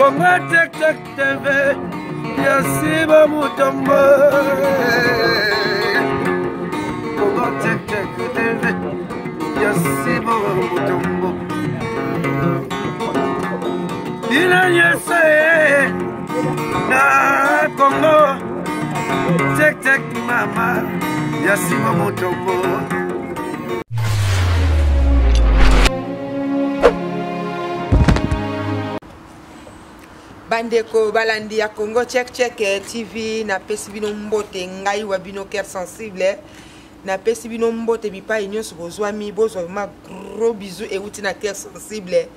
Congo Check Check TV, Yasiba Mutombo. Congo Check Check TV, Yasiba Mutombo. Ina yese na Congo Check Check mama, Yasiba Mutombo. Bandeko balandi ya Congo Check Check TV na pesi bino mbote ngai wa bino cœur sensible na pesi bino mbote bipa nyonso bozwami bozwa ma gros bisous et outi na cœur sensible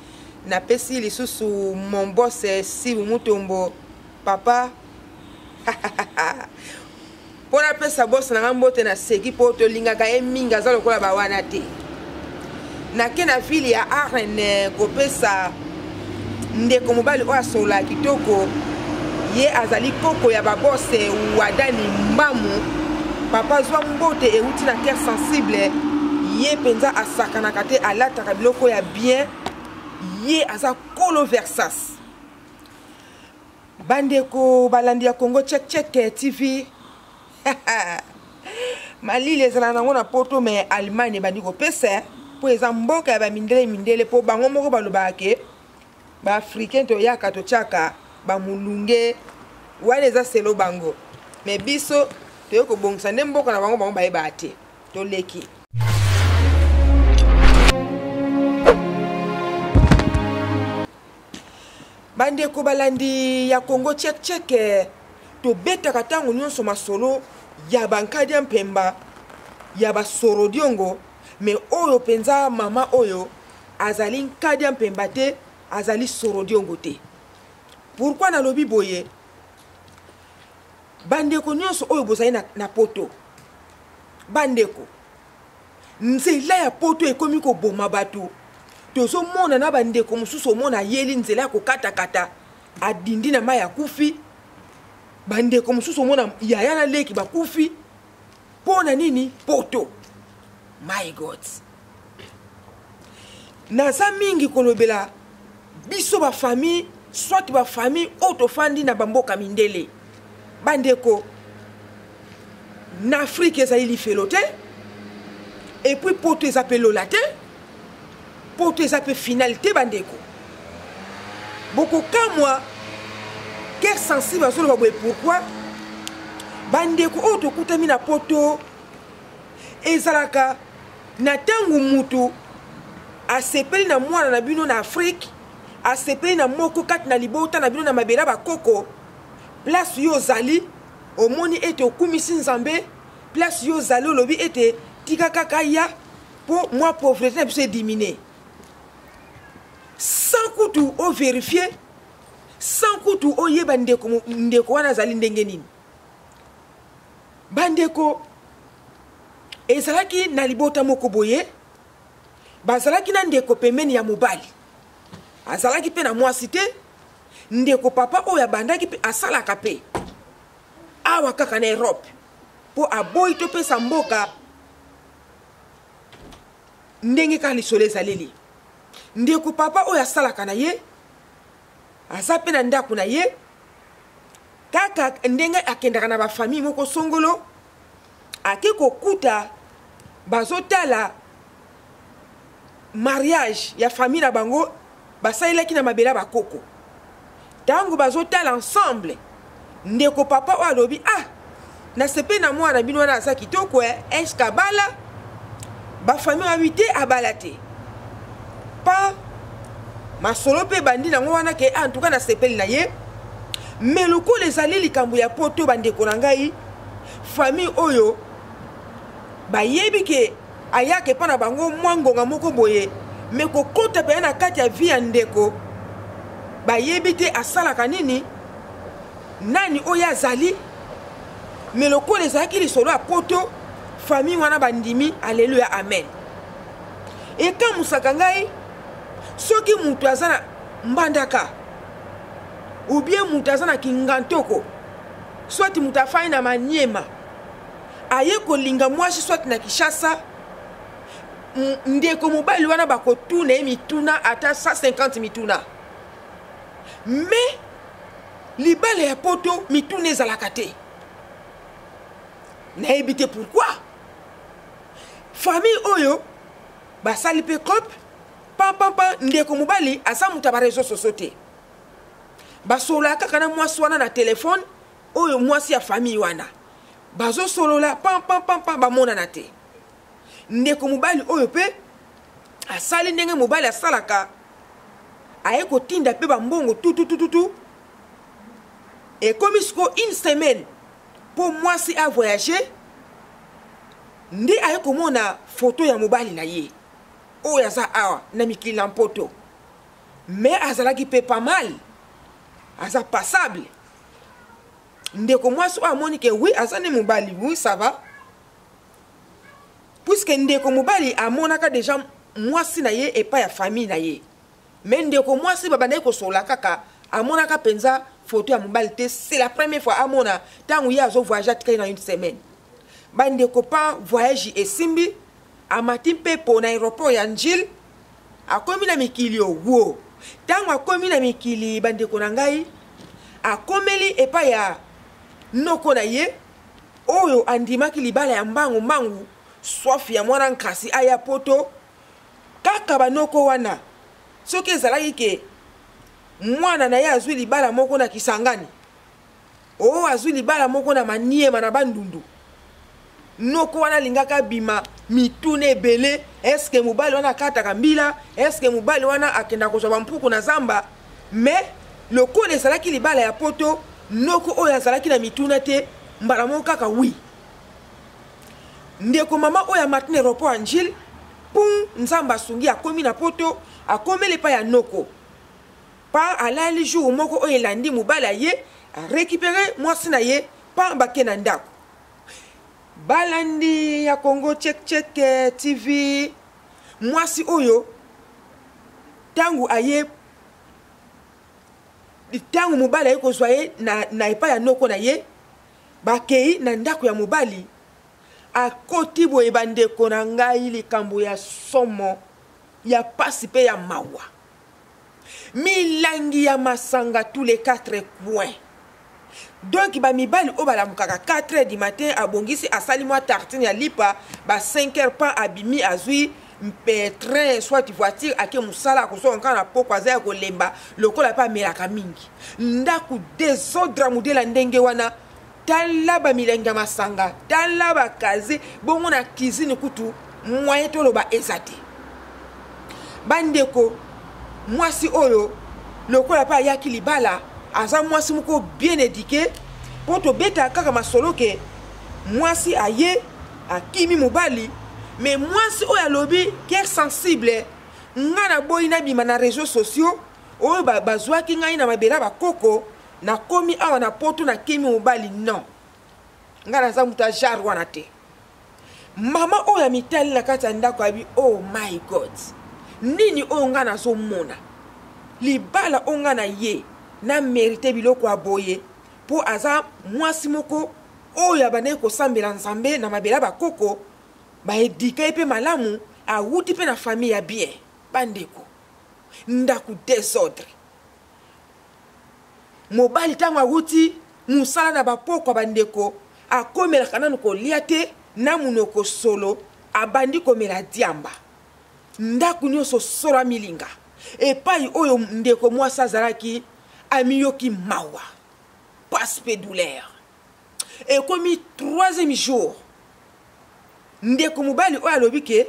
na pesi lisusu mon boss si mutombo papa pona pesa boss na mbote na seki poto lingaka eminga za lokola ba wana te na kena fili ya Arne ko pesa ndeko mobali o asola kitoko ye azali koko ya babose wadani mbamu papa zwa mbote euti na cœur sensible ye penza asakana kate alata biloko ya bien ye aza kolo versas bandeko balandi ya Congo Check Check TV malili ezala nango na poto me Allemagne bandiko pesa po eza mboka ya mindele po bango moko balobake ba africain to yaka to chaka ba mulunge wane za selo bango me biso to yoko bongsa ndemboko na bango ba ebate to leki bande ko balandi ya Congo Check Check to beta katango nyonso masolo ya bankadi mpemba ya basoro diongo me oyo penza mama oyo azali nkadi mpemba te azali soro diongo te. Pourquoi na lobi boye bandeko nyonso oyo bozali na poto bandeko nzela ya poto ekomi ko boma bato tozo mona na bandeko mususu mona yeli nzela ko kata adindi na maya kufi bandeko mususu mona yaya na leki bakufi pona nini poto. My God, naza mingi kolobela biso ba famille soit ba famille auto fandi na bamboka mindele bandeko na Afrique ezali felote et puis poto ezapelo la te poto ezape finalité bandeko boko kamwa cœur sensible azolo babwe pourquoi bandeko auto kutami na poto ezalaka na tangu mutu asepeli na mwana na bino na Afrique asepeli na moko kati na libota na bino na mabela bakoko place yo zali omoni ete okumisi nzambe place yo zali olobi ete tika kaka ya po moi pauvreté na biso diminuer sans kutu o vérifier sans kutu o yeba ndeko wana zali ndenge nini bandeko ezalaki na libota moko boye bazalaki na ndeko pemeni ya mobali azalaki pe na mwasi te ndeko papa oyo abandaki pe asalaka pe awa kaka na Europe po aboyi topesa mboka ndenge ka lisolo ezaleli ndeko papa oyo asalaka na ye aza pe na ndako na ye kaka ndenge akendaka na bafamille moko songolo ake kokuta bazotala mariage ya famille na bango basalelaki na mabela bakoko tango bazotala ensemble ndeko papa oyo alobi na sepe na mwana bino wana aza kitoko eske abala bafamille babi te abala te pa masolo mpe bandi nango wana ke en tout cas na sepeli na ye me lokola ezali likambo ya poto bandeko na ngai famille oyo bayebi ke ayake pa na bango mwangonga moko boye me kokota pe na kati ya vie ya ndeko bayebi te asalaka nini nani oyo azali me lokola ezalaki lisolo ya poto famille wana bandimi alleluya amen ekamusaka ngai soki mutu aza na mbandaka ou bien mutu aza na kingantoko soit mutu afai na Maniema aye kolinga mwasi soit na Kishasa ndeko mobali wana bakotuna mituna ata 150 mituna mais libala ya poto mituna ezalaka te nayebi te pourquoi famille oyo basali mpe cop pampampa ndeko mobali aza moto ya bareseau sociaux te basolola kaka na mwasi wana na telefone oyo mwasi ya famille wana bazosolola pampampa bamonana te ndeko mobali oyo mpe asali ndenge mobali asalaka aye kotinda mpe bambongo tututututu ekomi siko une semaine mpo mwasi avoyage nde aye komona foto ya mobali na ye oyo aza awa na mikili na mpoto mais azalaki mpe pas mal aza passable ndeko mwasi oyo amoni ke oui aza ne mobali oui ça va puisque ndeko mobali amonaka déjà mwasi na ye epai ya famille na ye mais ndeko mwasi babandaki kosola kaka amonaka mpenza photo ya mobali te c'est la première fois amona ntango ye azovoyage atikali na une semaine bandeko pa voyage esimbi amati mpe po na aéroport ya njile akomi na mikili owo ntango akomi na mikili bandeko na ngai akomeli epai ya noko na ye oyo andimaki libala ya mbangu swafi ya mwana nkasi aya poto kaka banoko wana soki ezalaki ke mwana na ye azwi libala moko na Kisangani oyo azwi libala moko na Maniema na Bandundu noko wana lingaka bima mituna ebele eske mobali wana akataka mbila eske mobali wana akenda kozwa bampuku na zamba mais lokola ezalaki libala ya poto noko oyo azalaki na mituna te mbala moko kaka wi ndeko mama oyo amatine aéroport ya njile pum nzambe asungi akomi na poto akomeli pa ya noko pa alali jour moko oyo elandi mobali ye arécupéré mwasi na ye pa bake na ndako balandi ya Congo Check TV mwasi oyo tangu aye tangu mobali aye kozwa ye na epai ya noko na ye bakei na ndako ya mobali akoti boye bandeko na ngai likambo ya somo ya pasi pe ya mawa milangi ya masanga tous les 4 coins donc ba mibali o balamukaka 4h du matin abongisi asali mwa tartine ya lipa ba 5h pa abimi azui mpe train soit voiture ake musala kosoka na poko azaya kolemba lokola pa melaka mingi ndaku désordre mudela ndenge wana tala ba milangi ya masanga tala ba kazi bongo na cuisine kutu moyen toloba ezate bandeko mwasi oyo lokola pa yaki libala aza mwasi moko bien éduqué poto beta kaka masolo ke mwasi aye akimi mobali mais mwasi oyo alobi cœur sensible ngana boyi na bima na réseaux sociaux oyo bazwaki ngai na mabela bakoko na komi awa na poto na kimi mobali non ngana za muta jar wana te mama oyo ya mitali na kati ya ndako abi oh my god nini oyo ngana azomona libala oyo ngana ye na mérité biloko aboye po aza mwasi moko oyo abandaki kosambela nzambe na mabela bakoko baedika pe malamu awuti pe na famille ya bien bandeko ndaku désordre mobali tango awuti musala na bapoko bandeko akomelaka nanu kolia te na munoko solo abandi komela diamba ndaku nyonso solo milinga epai oyo ndeko mwasi azalaki amiyoki mawa paspe douleur ekomi 3e jour ndeko mobali oyo alobi ke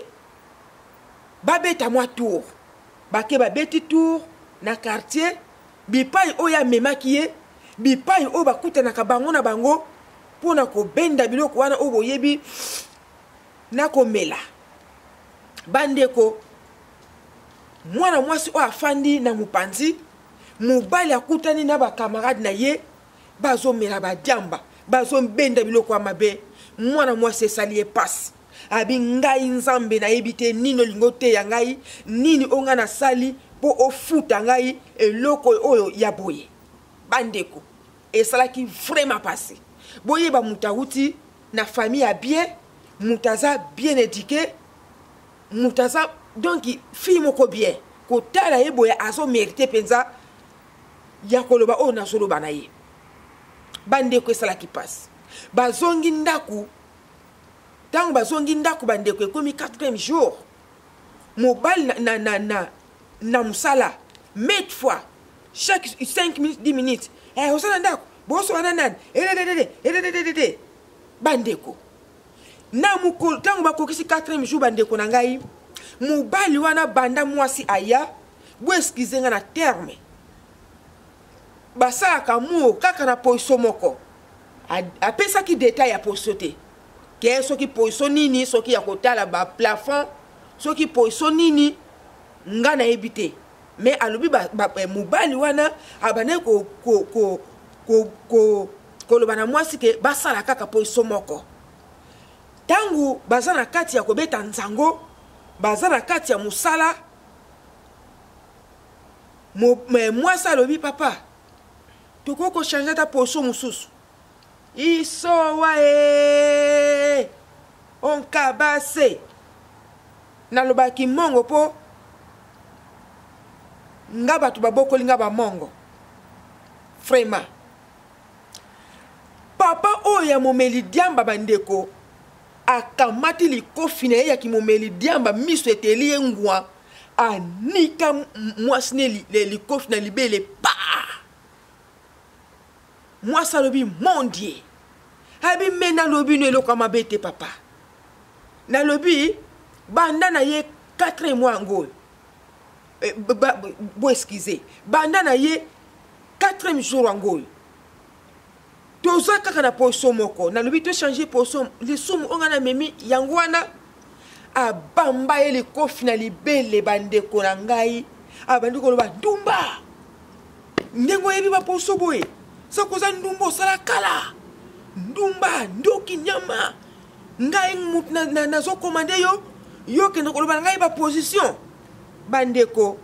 babeta mwa tour bake babeti tour na quartier bipai oyo amemaki ye bipai oyo bakutanaka bango na bango mpona kobenda biloko wana oyo boyebi na komela bandeko mwana mwasi oyo afandi na mopanzi mobali akutani na bakamarade na ye bazomela badiamba bazombenda biloko ya mabe mwana mwasi esali ye pasi abi ngai nzambe nayebi te nini olingo te ya ngai nini onga nasali mpo ofuta ngai eloko oyo ya boye bandeko esalaki vraiment pasi boyeba mutu awuti na famille ya bien mutu aza bien éduqué mutu aza donc fille moko bien kotala ye boye azomérite mpenza ya koloba o nazoloba na ye bandeko esalaki pasi bazongi ndaku ntango bazongi ndaku bandeko ekomi 4e jour mobali na mosala mate fois chaque 5 minutes 10 minutes osala ndaku bosowana nani edededede bandeko na mokolo ntango bakokisi 4e jour bandeko na ngai mobali wana banda mwasi aya bo eskize nga na terme basalaka mo kaka na position moko apesaki detail ya position te ke soki position nini soki ya kotala ba plafond soki position nini nga na yebi te mais alobi mobali wana abane koloba na mwasi ke basala kaka position moko tangu baza na kati ya kobeta nzango baza na kati ya musala mwasi alobi papa tokoko changer ta position mususu isowa onkabase nalobaki mongo po nga bato babokoli nga bamongo vraiment papa oyo ya momeli diamba bandeko akamati likofi na ye ya kimomeli diamba miso eteli ye ngwa anika mwasi ne likofi na libele pa mwasi alobi mon dieu abi me nalobi no eloko mabe te papa nalobi banda na ye 4 mois ngoyo bo excusez banda na ye 4e jour ngoyo toza kaka na position moko nalobi to changer position lisumu onga na memi yango wana abamba ye likofi na libele bandeko na ngai abandi koloba ndumba ndengo yebi ba position boye sakoza ndumba osala kala ndumba ndoki nyama ngai mutu nazo komande yo kende koloba ngai ba position bandeko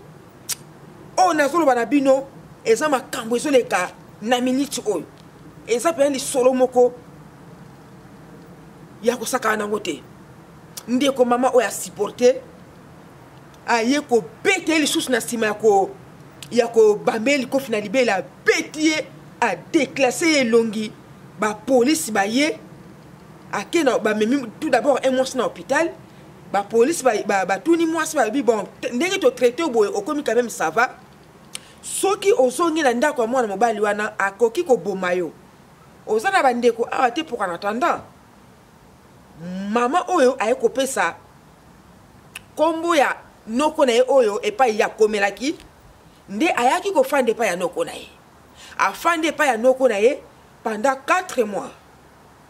o nazoloba na bino eza makambo ezoleka na minute oyo eza pe lisolo moko ya kosaka nango te ndeko mama oyo asupporte aye kobete lisusu na nsima ya kobambeli likofi na libele abeti ye adéclasse ye elongi bapolisi baye ake na bamemi tout d'abord un mwasi na hôpital bapolisi batuni mwasi babi bon ndenge totraite boye okomi quand même ça va soki ozongi na ndako ya mwana mobali wana akoki koboma yo oza na bandeko awa te pour en attendant mama oyo aye kopesa kombo ya noko na ye oyo epai ya komelaki nde ayaki kofanda epai ya noko na ye afande epai ya noko na ye pendant 4 mois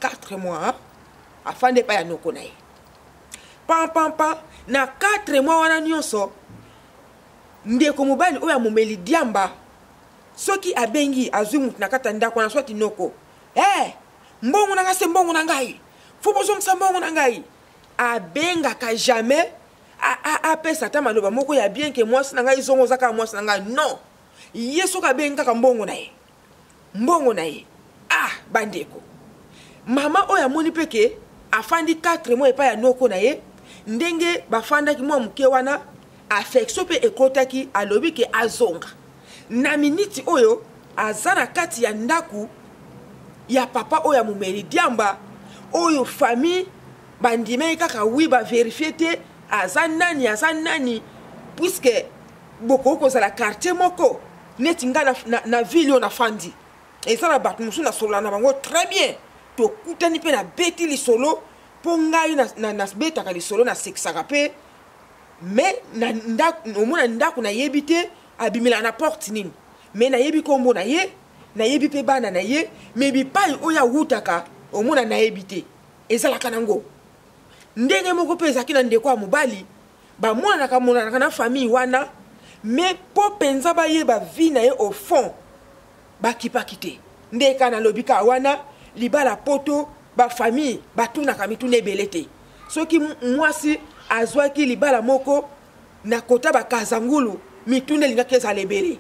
4 mois afande epai ya noko na ye pam na 4 mois wana nyonso ndeko mobali oyo amomeli diamba soki abengi azwi mutu na kata ndako na swati noko mbongo na nga se mbongo na ngai fobozongisa mbongo na ngai abengaka jamais apesa ata maloba moko ya bien ke mwasi na ngai zongo zaka mwasi na ngai non ye soki abengi kaka mbongo na ye bandeko mama oyo amoni peke afandi 4 mois epai ya noko na ye ndenge bafandaki mwa moke wana affection pe ekotaki alobi ke azonga na miniti oyo aza na kati ya ndaku ya papa oyo amomeli diamba oyo famille bandimei kaka wi baverifie te aza nani puisque boko kozala quartier moko neti nga na ville oyo nafandi ezala bato mosusu nasolola na bango très bien tokutani mpe na beti lisolo mpo ngai nasbetaka lisolo nasekisaka mpe mais omona ndako nayebi te abimela na porte nini mais nayebi kombo na ye nayebi mpe bana na ye mais bipai oyo awutaka omona nayebi te ezalaka nango ndenge moko mpe ezalaki na ndeko ya mobali bamonanaka na famille wana mais mpo mpenza bayeba vi na ye au fond bakipaki te ndeka nalobi ka wana libala poto bafamille batunaka mituna ebele te soki mwasi azwaki libala moko na kota bakazangulu mituna elingaki ezala ebele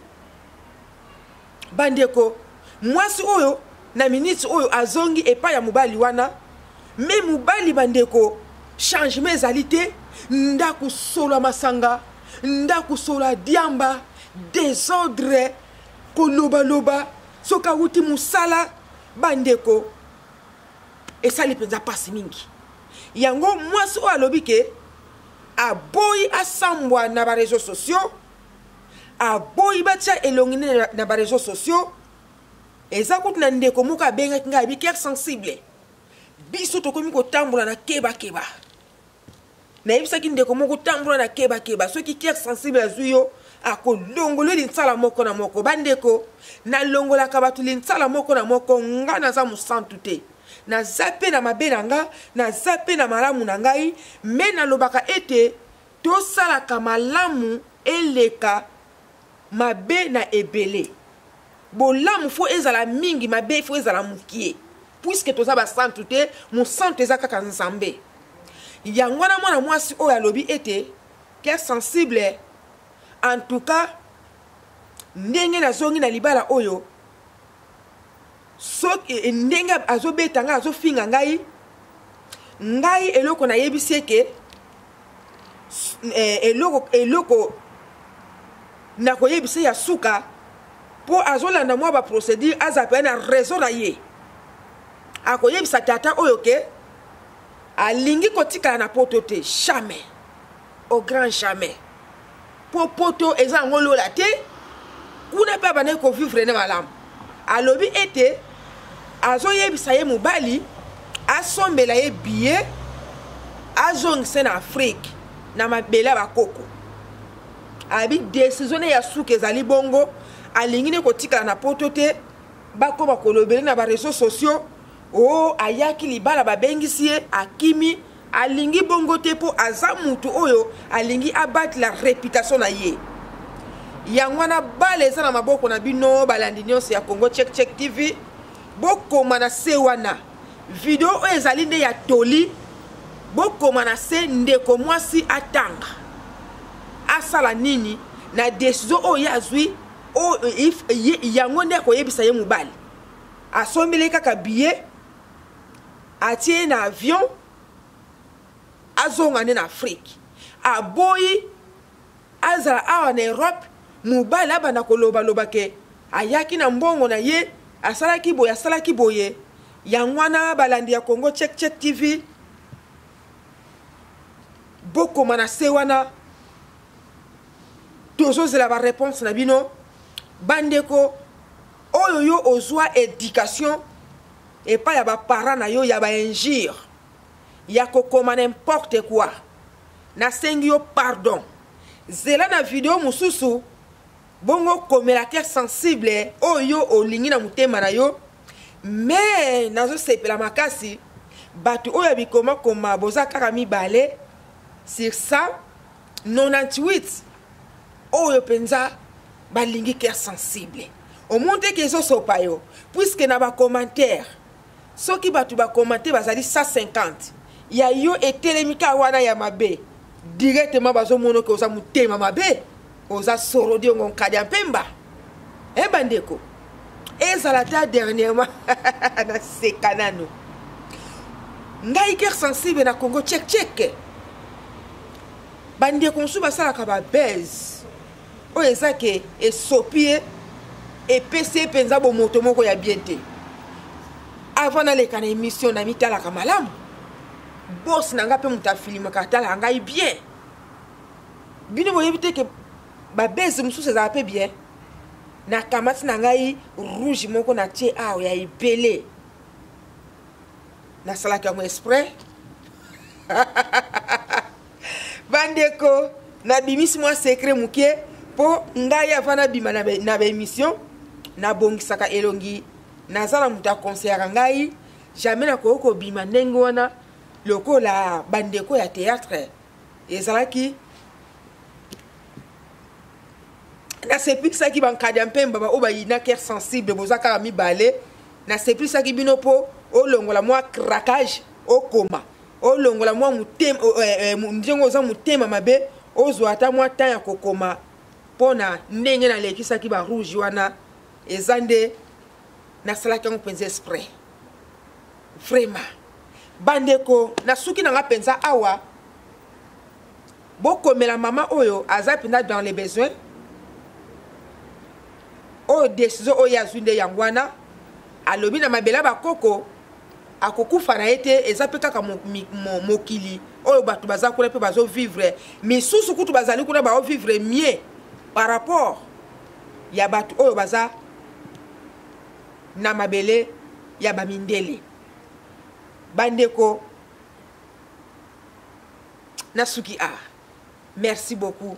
bandeko mwasi oyo na miniti oyo azongi epai ya mobali wana me mobali bandeko changement ezali te ndako solo masanga ndako solo diamba désordre koloba soka wuti musala bandeko esali penza pasi mingi yango mwasi o alobi ke aboyi asambwa na ba réseaux sociaux aboyi batia elongi na ba réseaux sociaux eza kuti na ndeko moko abengaki ngai abi cœur sensible biso tokomi kotambola na keba nayebisaki ndeko moko kotambola na keba soki cœur sensible azwi yo akolongola linsala moko na moko bandeko nalongolaka bato linsala moko na moko nga naza mosantu te naza mpe na mabe na nga naza mpe na malamu na ngai me nalobaka ete tosalaka malamu eleka mabe na ebele bolamu fo ezala mingi mabe fo ezala mukie puisque toza basantu te mosantu eza kaka nzambe yango wana mwana mwasi oyo alobi ete cœur sensible en tout cas ndenge nazongi na libala oyo soki ndenge azobeta ngai azofinga ngai eloko nayebisi eke eloko nakoyebisa ya suka po azolanda mwa baprocédure azapela na raison na ye akoyebisa tata oyo ke alingi kotikala na poto te jamais au grand jamais po poto eza yango lola te kuna mpe abandaki kovivre ne malamu alobi ete azoyebisa ye mobali asombela ye billet azongisa na Afrique na mabele ya bakoko abi décision ya suka ezali bongo alingi ne kotikala na poto te bakoma kolobeli na ba réseaux sociaux o ayaki libala babengisi ye akimi alingi bongo te po aza mutu oyo alingi abattre la réputation na ye yango wana bale eza na maboko na bino balandi nyonso ya Congo Check TV bokoma na se wana video oyo ezali nde ya toli bokoma na se ndeko mwasi atanga asala nini na décision oyo azwi yango nde akoyebisa ye mobali asombeli kaka billet atie na avion azonga ne na Afrique aboyi azala awa na Europe mobali abanda koloba ke ayaki na mbongo na ye asalaki boye yango wana balandi ya Congo Check TV bokoma na se wana tozozela ba réponse na bino bandeko oyo yo ozwa éducation et pas ya ba parents na yo ya ba injure ya kokoma n'importe quoi na sengi yo pardon zela na video mususu bongo komela cœur sensible oyo olingi na mutema na yo mais nazo sepela makasi batu oyo bikoma koma boza kaka mibale sur ça 98 oyo penza balingi cœur sensible au monde que zo sopa yo puisque na ba commentaire soki batu ba commenter bazali 150 ya yo etelemika wana ya mabe directement bazo mono ke oza mutema mabe oza soro di ngon kadi mpemba bandeko ezala ta dernièrement na sekanano ngai cœur sensible na Congo Check bandeko nsu basalaka ba base oyo ezake esopie epesi penza bo moto moko ya bien te avant naleka na émission na mitalaka malamu boss nanga pe muta filima katala ngai bien bino boyebi te ke ba base mususu ezala pe bien na kamati na ngai rouge moko na tie awa ya ebele nasalaki yango exprès bandeko na bimisi mwa secret mukie po ngai avana bima na ba émission na bongisaka elongi nazala mutu akonseillaka ngai jamais nakoko bima ndenge wana lokola bandeko ya théâtre ezalaki nasepikisaki bankadi ya mpemba oyo bayina cœur sensible bozakaka mibale nasepikisaki bino po olongola mwa craquage okoma olongola mwa mutema ndenge oza mutema mabe ozwa ata mwa temps ya kokoma mpona ndenge nalekisaki barouge wana eza nde nasalaki yango mpenza exprès vraiment bandeko nasuki nanga mpenza awa bokomela mama oyo aza mpenza dans les besoins oyo oyo décision oyo azwi nde yango wana alobi na mabele bakoko akokufa na ye te eza mpe kaka mokili oyo bato baza kuna mpe bazovivre misusu kutu bazali kuna baovivre mieux par rapport ya bato oyo baza na mabele ya bamindele. Bandeko Nasuki A, merci beaucoup.